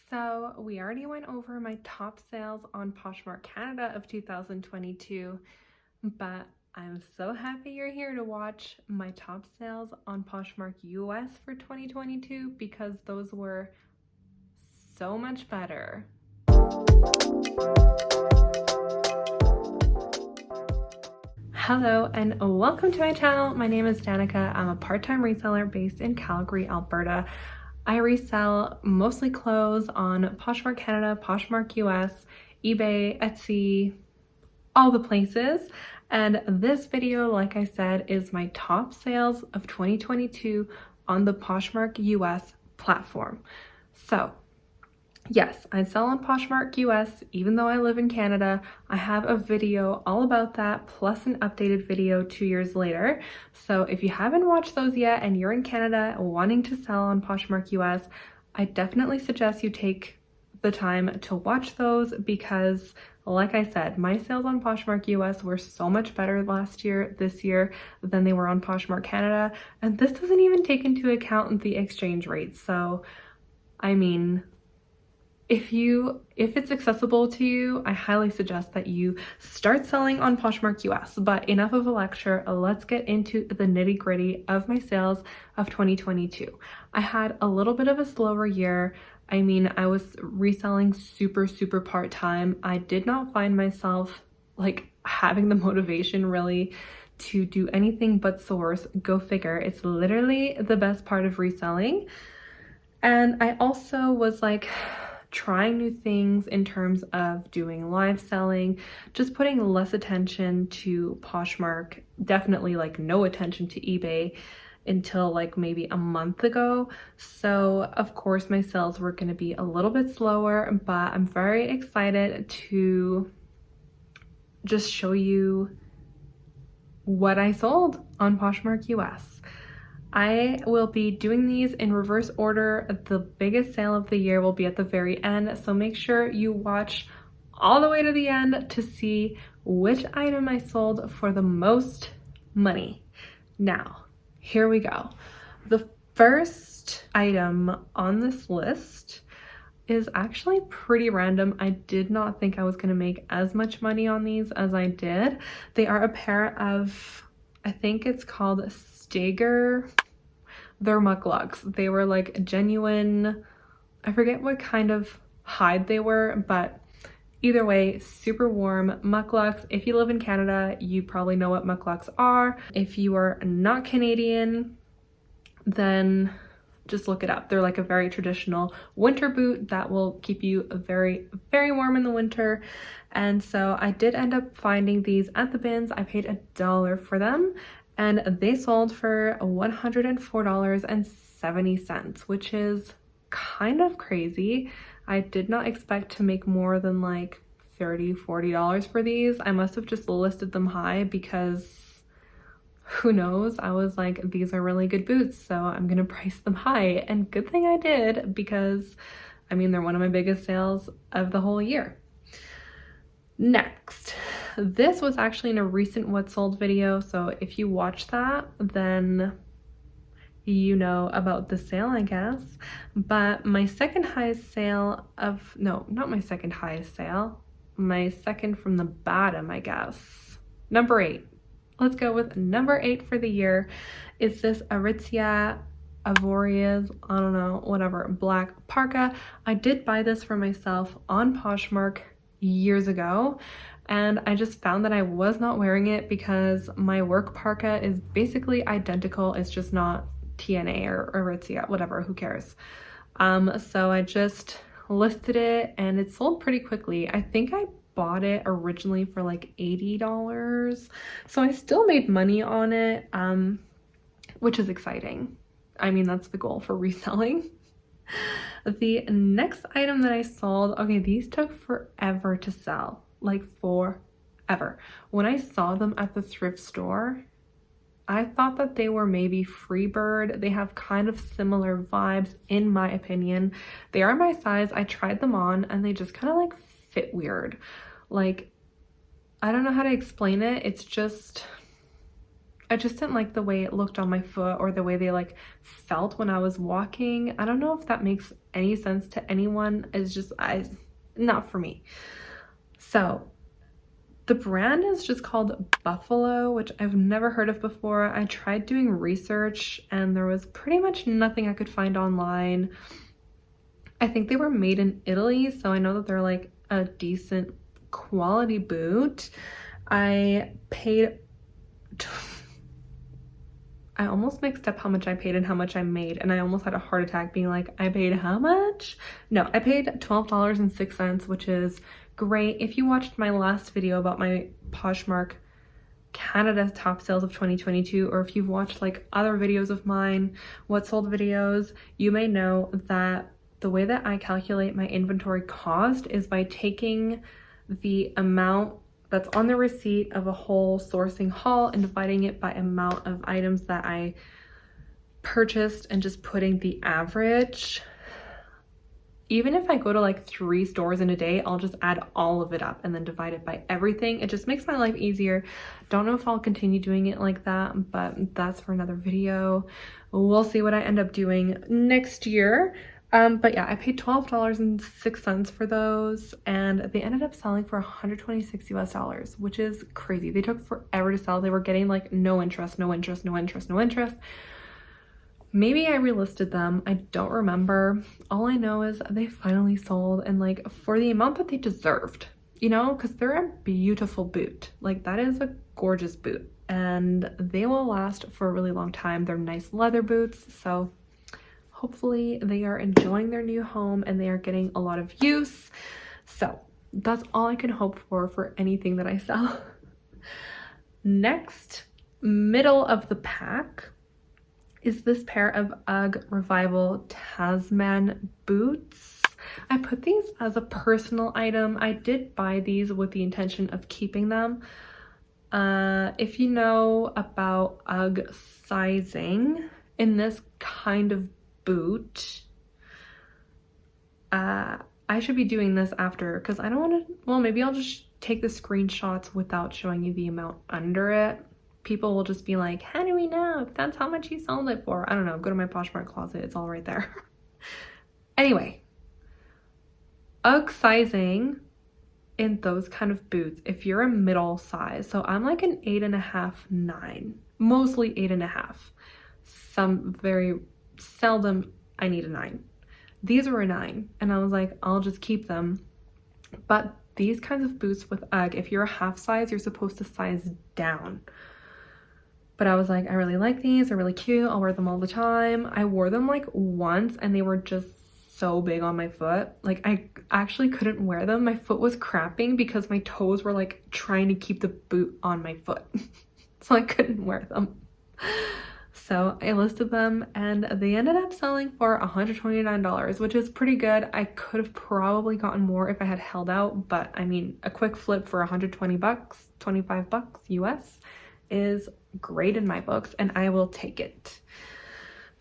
So we already went over my top sales on Poshmark Canada of 2022, but I'm so happy you're here to watch my top sales on Poshmark US for 2022 because those were so much better. Hello and welcome to my channel. My name is Danica. I'm a part-time reseller based in Calgary, Alberta. I resell mostly clothes on Poshmark Canada, Poshmark US, eBay, Etsy, all the places. And this video, like I said, is my top sales of 2022 on the Poshmark US platform. So yes, I sell on Poshmark US, even though I live in Canada. I have a video all about that, plus an updated video 2 years later. So if you haven't watched those yet and you're in Canada wanting to sell on Poshmark US, I definitely suggest you take the time to watch those because, like I said, my sales on Poshmark US were so much better this year than they were on Poshmark Canada. And this doesn't even take into account the exchange rate. So, I mean, if it's accessible to you, I highly suggest that you start selling on Poshmark US. But enough of a lecture, let's get into the nitty-gritty of my sales of 2022. I had a little bit of a slower year. I mean, I was reselling super part-time. I did not find myself like having the motivation really to do anything but source. Go figure. It's literally the best part of reselling. And I also was like trying new things in terms of doing live selling, just putting less attention to Poshmark, definitely like no attention to eBay until like maybe a month ago. So of course my sales were going to be a little bit slower, but I'm very excited to just show you what I sold on Poshmark US. I will be doing these in reverse order. The biggest sale of the year will be at the very end, so make sure you watch all the way to the end to see which item I sold for the most money. Now, here we go. The first item on this list is actually pretty random. I did not think I was going to make as much money on these as I did. They are a pair of, I think it's called Stager. They're mucklucks. They were like genuine, I forget what kind of hide they were, but either way, super warm mucklucks. If you live in Canada, you probably know what mucklucks are. If you are not Canadian, then just look it up. They're like a very traditional winter boot that will keep you very warm in the winter. And so I did end up finding these at the bins. I paid $1 for them and they sold for $104.70, which is kind of crazy. I did not expect to make more than like $30-$40 for these. I must have just listed them high because who knows, I was like, these are really good boots, so I'm gonna price them high. And good thing I did because I mean, they're one of my biggest sales of the whole year. Next, this was actually in a recent what sold video, so if you watch that, then you know about the sale, I guess. But my second highest sale of, no, not my second highest sale, my second from the bottom, I guess. Number 8. Let's go with number 8 for the year. Is this Aritzia Avoria's, I don't know, whatever, black parka. I did buy this for myself on Poshmark years ago, and I just found that I was not wearing it because my work parka is basically identical. It's just not TNA or Aritzia, whatever, who cares. So I just listed it and it sold pretty quickly. I think I bought it originally for like $80, so I still made money on it, which is exciting. I mean, that's the goal for reselling. The next item that I sold, okay, these took forever to sell, like forever. When I saw them at the thrift store, I thought that they were maybe Freebird. They have kind of similar vibes in my opinion. They are my size. I tried them on and they just kind of like fit weird. Like, I don't know how to explain it. It's just, I just didn't like the way it looked on my foot or the way they like felt when I was walking. I don't know if that makes any sense to anyone. It's just not for me. So the brand is just called Buffalo, which I've never heard of before. I tried doing research and there was pretty much nothing I could find online. I think they were made in Italy, so I know that they're like a decent quality boot. I almost mixed up how much I paid and how much I made, and I almost had a heart attack being like, I paid how much? No, I paid $12.06, which is great. If you watched my last video about my Poshmark Canada top sales of 2022, or if you've watched like other videos of mine, what sold videos, you may know that the way that I calculate my inventory cost is by taking the amount that's on the receipt of a whole sourcing haul and dividing it by amount of items that I purchased and just putting the average. Even if I go to like 3 stores in a day, I'll just add all of it up and then divide it by everything. It just makes my life easier. Don't know if I'll continue doing it like that, but that's for another video. We'll see what I end up doing next year. But yeah, I paid $12.06 for those, and they ended up selling for $126 US, which is crazy. They took forever to sell. They were getting like no interest. Maybe I relisted them. I don't remember. All I know is they finally sold, and like for the amount that they deserved, you know, because they're a beautiful boot. Like that is a gorgeous boot, and they will last for a really long time. They're nice leather boots, so hopefully they are enjoying their new home and they are getting a lot of use. So that's all I can hope for anything that I sell. Next, middle of the pack, is this pair of UGG Revival Tasman boots. I put these as a personal item. I did buy these with the intention of keeping them. If you know about UGG sizing in this kind of boot, I should be doing this after, because I don't want to, well, maybe I'll just take the screenshots without showing you the amount under it. People will just be like, how do we know if that's how much you sold it for? I don't know, go to my Poshmark closet, it's all right there. Anyway, UGG sizing in those kind of boots, if you're a middle size, so I'm like an 8.5, 9, mostly 8.5. Some very seldom I need a 9. These were a 9, and I was like, I'll just keep them. But these kinds of boots with UGG, if you're a half size, you're supposed to size down. But I was like, I really like these, they're really cute, I'll wear them all the time. I wore them like once and they were just so big on my foot. Like I actually couldn't wear them. My foot was cramping because my toes were like trying to keep the boot on my foot. So I couldn't wear them. So I listed them and they ended up selling for $129, which is pretty good. I could have probably gotten more if I had held out, but I mean, a quick flip for 120 bucks, 25 bucks US is great in my books, and I will take it.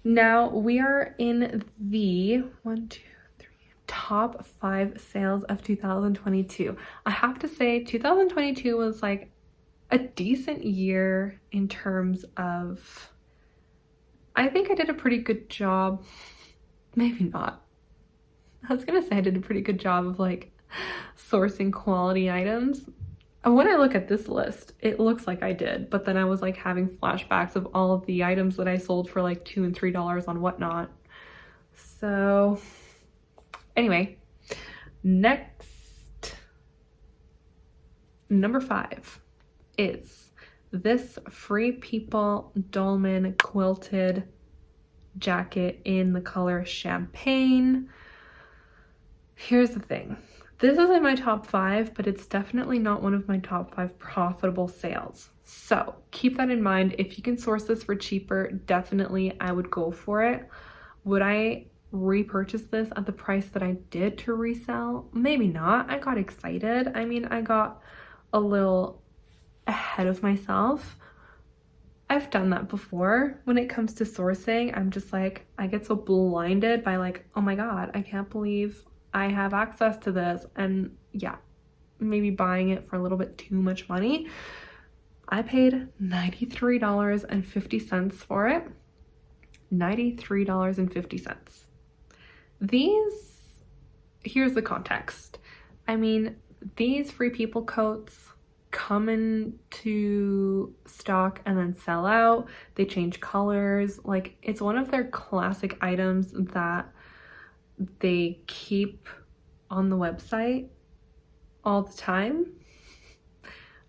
Now we are in the top 5 sales of 2022. I have to say 2022 was like a decent year in terms of, I think I did a pretty good job. Maybe not. I was gonna say I did a pretty good job of like sourcing quality items. And when I look at this list, it looks like I did, but then I was like having flashbacks of all of the items that I sold for like $2 and $3 on Whatnot. So anyway, next, number 5 is this Free People Dolman quilted jacket in the color Champagne. Here's the thing. This isn't my top 5, but it's definitely not one of my top 5 profitable sales. So keep that in mind. If you can source this for cheaper, definitely I would go for it. Would I repurchase this at the price that I did to resell? Maybe not. I got excited. I mean, I got a little ahead of myself. I've done that before. When it comes to sourcing, I'm just like, I get so blinded by like, oh my God, I can't believe I have access to this. And yeah, maybe buying it for a little bit too much money. I paid $93.50 for it. $93.50. Here's the context. I mean, these Free People coats come into stock and then sell out. They change colors. Like, it's one of their classic items that they keep on the website all the time.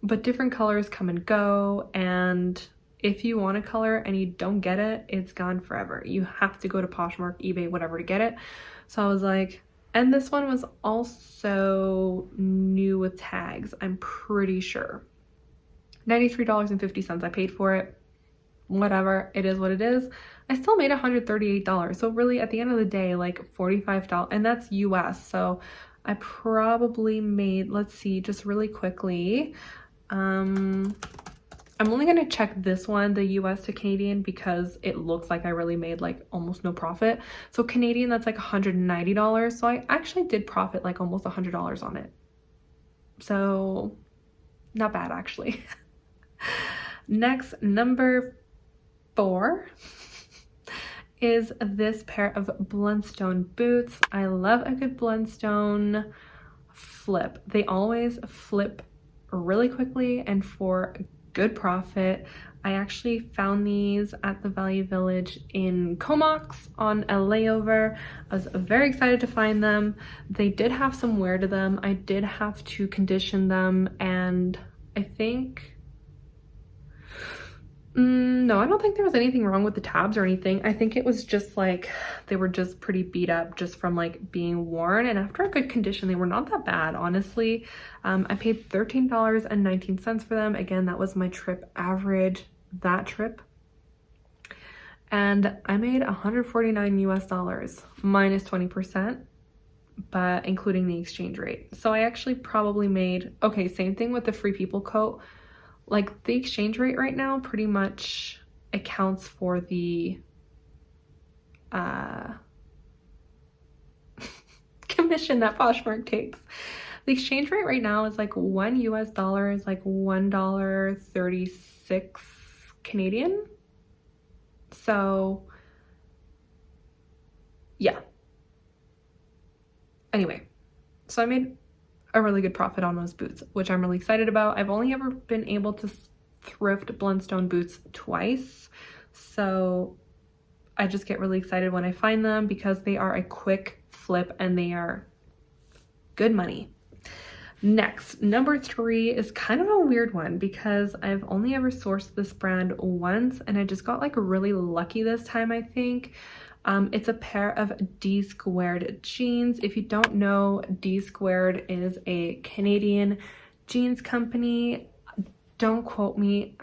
But different colors come and go, and if you want a color and you don't get it, it's gone forever. You have to go to Poshmark, eBay, whatever to get it. So I was like, and this one was also new with tags, I'm pretty sure. $93.50 I paid for it. Whatever, it is what it is. I still made $138. So really at the end of the day, like $45, and that's US. So I probably made, let's see, just really quickly. I'm only going to check this one, the US to Canadian, because it looks like I really made like almost no profit. So Canadian, that's like $190. So I actually did profit like almost $100 on it. So not bad actually. Next, number 4 is this pair of Blundstone boots. I love a good Blundstone flip. They always flip really quickly and for good profit. I actually found these at the Value Village in Comox on a layover. I was very excited to find them. They did have some wear to them. I did have to condition them, and I think no, I don't think there was anything wrong with the tabs or anything. I think it was just like they were just pretty beat up just from like being worn, and after a good condition they were not that bad, honestly. I paid $13.19 for them. Again, that was my trip average that trip, and I made $149 US minus 20%, but including the exchange rate. So I actually probably made, okay, same thing with the Free People coat. Like the exchange rate right now pretty much accounts for the commission that Poshmark takes. The exchange rate right now is like $1 US is like $1.36 Canadian. So yeah. Anyway, so I made a really good profit on those boots, which I'm really excited about. I've only ever been able to thrift Blundstone boots twice, so I just get really excited when I find them because they are a quick flip and they are good money. Next, number 3 is kind of a weird one because I've only ever sourced this brand once, and I just got like really lucky this time, I think. It's a pair of D Squared jeans. If you don't know, D Squared is a Canadian jeans company. Don't quote me.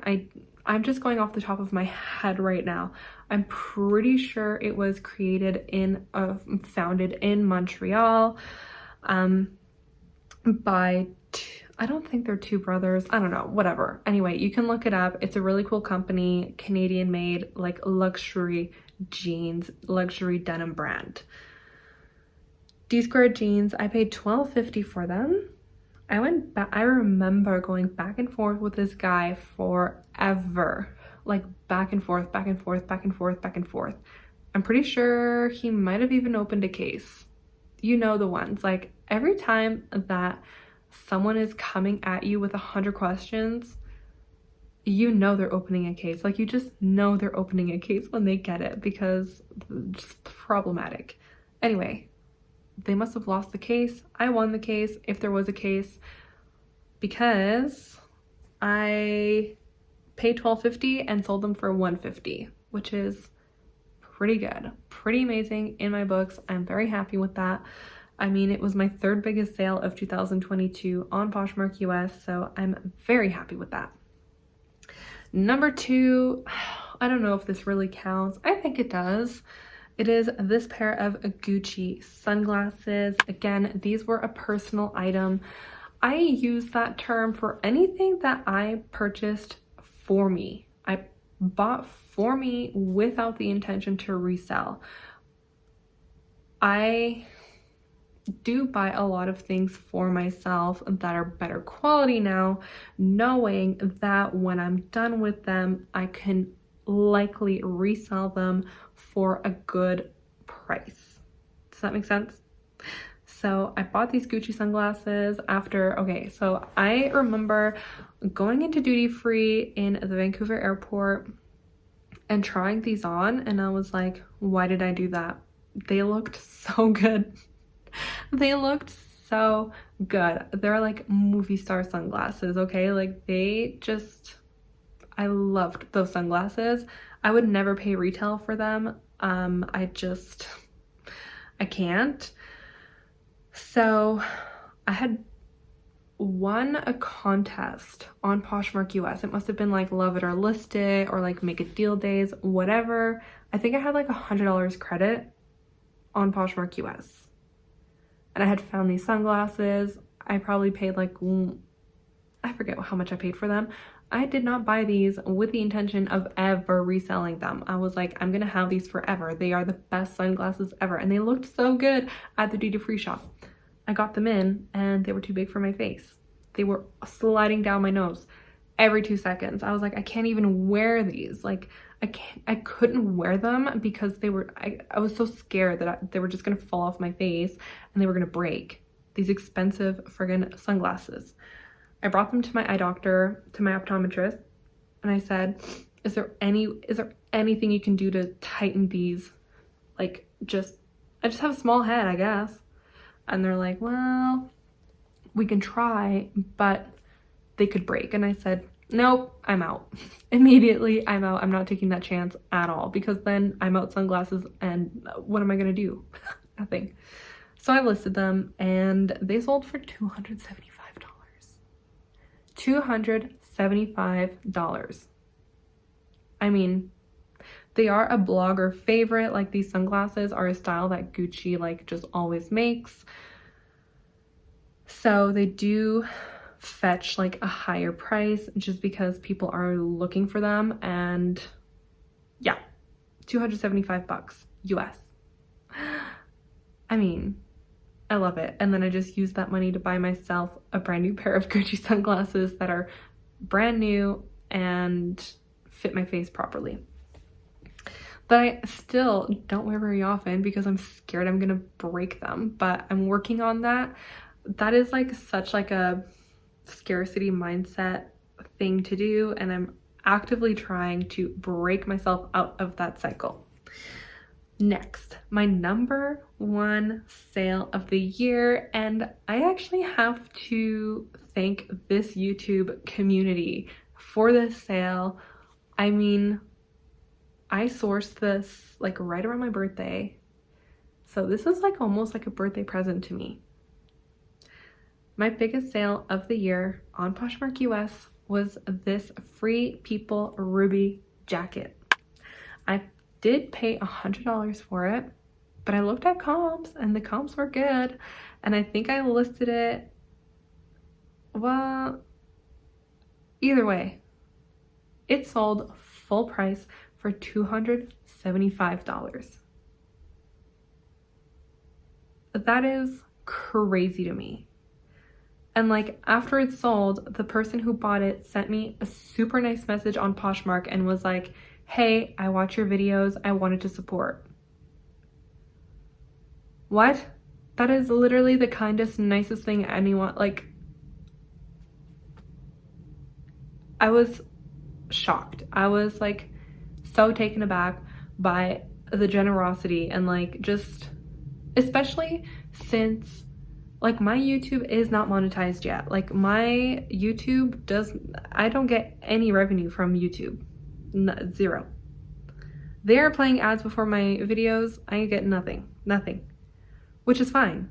I'm just going off the top of my head right now. I'm pretty sure it was created founded in Montreal by, I don't think they're two brothers. I don't know, whatever. Anyway, you can look it up. It's a really cool company, Canadian made, like luxury jeans, luxury denim brand. D Squared jeans, I paid $12.50 for them. I remember going back and forth with this guy forever, like back and forth, back and forth, back and forth, back and forth. I'm pretty sure he might have even opened a case. You know the ones, like every time that someone is coming at you with 100 questions, you know they're opening a case. Like you just know they're opening a case when they get it because it's just problematic. Anyway, they must have lost the case. I won the case, if there was a case, because I paid $12.50 and sold them for $150, which is pretty good, pretty amazing in my books. I'm very happy with that. I mean, it was my 3rd biggest sale of 2022 on Poshmark US, so I'm very happy with that. Number 2, I don't know if this really counts. I think it does. It is this pair of Gucci sunglasses. Again, these were a personal item. I use that term for anything that I purchased for me. I bought for me without the intention to resell. I do buy a lot of things for myself that are better quality now, knowing that when I'm done with them, I can likely resell them for a good price. Does that make sense? So I bought these Gucci sunglasses after, okay, so I remember going into duty free in the Vancouver airport and trying these on, and I was like, why did I do that? They looked so good. They looked so good. They're like movie star sunglasses, okay? Like I loved those sunglasses. I would never pay retail for them. I can't. So I had won a contest on Poshmark US. It must have been like Love It or List It or like Make It Deal Days, whatever. I think I had like $100 credit on Poshmark US. And I had found these sunglasses. I probably paid like, I forget how much I paid for them. I did not buy these with the intention of ever reselling them. I was like, I'm gonna have these forever. They are the best sunglasses ever. And they looked so good at the duty-free shop. I got them in and they were too big for my face. They were sliding down my nose every 2 seconds. I was like, I can't even wear these. Like, I couldn't wear them because I was so scared that they were just gonna fall off my face and they were gonna break. These expensive friggin' sunglasses. I brought them to my eye doctor, to my optometrist, and I said, is there anything you can do to tighten these? Like, I just have a small head, I guess. And they're like, well, we can try, but they could break. And I said, nope, I'm out. Immediately, I'm out. I'm not taking that chance at all, because then I'm out sunglasses and what am I gonna do? Nothing. So I listed them and they sold for $275. $275. I mean, they are a blogger favorite. Like, these sunglasses are a style that Gucci like just always makes. So they do fetch like a higher price just because people are looking for them. And yeah, $275 US. I mean, I love it. And then I just used that money to buy myself a brand new pair of Gucci sunglasses that are brand new and fit my face properly. But I still don't wear very often because I'm scared I'm gonna break them. But I'm working on that. That is like such like a scarcity mindset thing to do, and I'm actively trying to break myself out of that cycle. Next, my number one sale of the year, and I actually have to thank this YouTube community for this sale. I mean, I sourced this like right around my birthday, so this is like almost like a birthday present to me. My biggest sale of the year on Poshmark US was this Free People Ruby jacket. I did pay $100 for it, but I looked at comps and the comps were good, and I think I listed it, well, either way, it sold full price for $275. That is crazy to me. And like, after it sold, the person who bought it sent me a super nice message on Poshmark and was like, hey, I watch your videos, I wanted to support. What? That is literally the kindest, nicest thing anyone, like, I was shocked. I was like so taken aback by the generosity, and like, just, especially since like my YouTube is not monetized yet. Like, my YouTube I don't get any revenue from YouTube. Zero. They are playing ads before my videos. I get nothing, which is fine.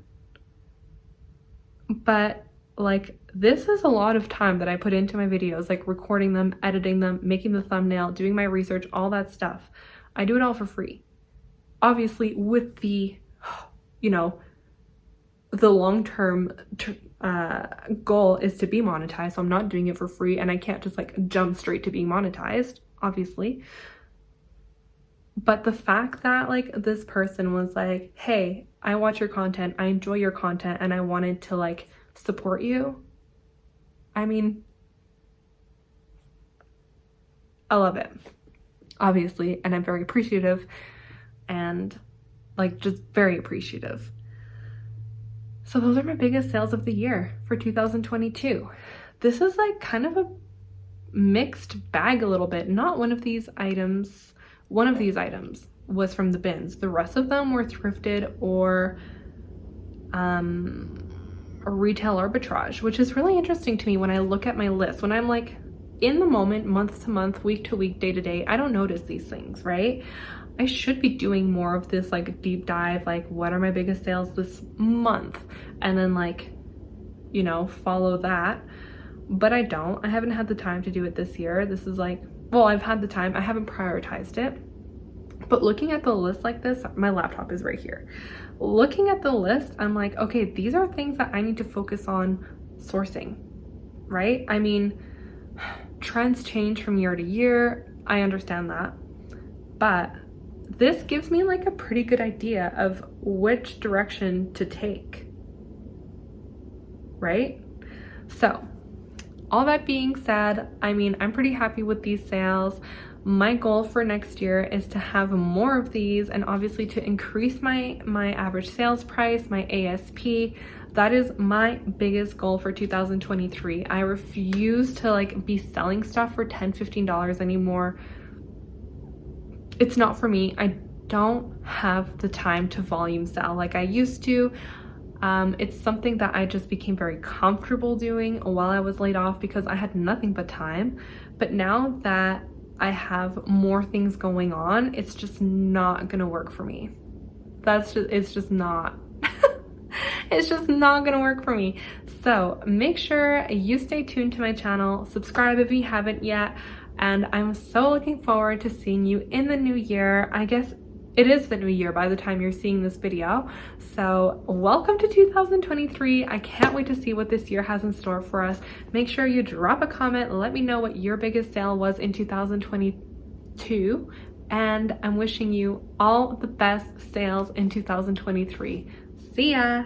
But like, this is a lot of time that I put into my videos, like recording them, editing them, making the thumbnail, doing my research, all that stuff. I do it all for free. Obviously with the, you know, the long-term goal is to be monetized, so I'm not doing it for free, and I can't just like jump straight to being monetized, obviously. But the fact that like this person was like, hey, I watch your content, I enjoy your content, and I wanted to like support you. I mean, I love it, obviously, and I'm very appreciative and like just very appreciative. So those are my biggest sales of the year for 2022. This is like kind of a mixed bag a little bit. Not one of these items was from the bins. The rest of them were thrifted or a retail arbitrage, which is really interesting to me when I look at my list. When I'm like in the moment, month to month, week to week, day to day, I don't notice these things, right? I should be doing more of this like deep dive, like what are my biggest sales this month? And then like, you know, follow that. But I don't. I haven't had the time to do it this year. This is like, well, I've had the time. I haven't prioritized it. But looking at the list like this, my laptop is right here. Looking at the list, I'm like, okay, these are things that I need to focus on sourcing, right? I mean, trends change from year to year. I understand that. But this gives me like a pretty good idea of which direction to take, right? So all that being said, I mean, I'm pretty happy with these sales. My goal for next year is to have more of these and obviously to increase my average sales price, my ASP. That is my biggest goal for 2023. I refuse to like be selling stuff for $10, $15 anymore. It's not for me. I don't have the time to volume sell like I used to. It's something that I just became very comfortable doing while I was laid off because I had nothing but time. But now that I have more things going on, it's just not gonna work for me. It's just not. It's just not gonna work for me. So make sure you stay tuned to my channel, subscribe if you haven't yet, and I'm so looking forward to seeing you in the new year. I guess it is the new year by the time you're seeing this video. So welcome to 2023. I can't wait to see what this year has in store for us. Make sure you drop a comment. Let me know what your biggest sale was in 2022. And I'm wishing you all the best sales in 2023. See ya.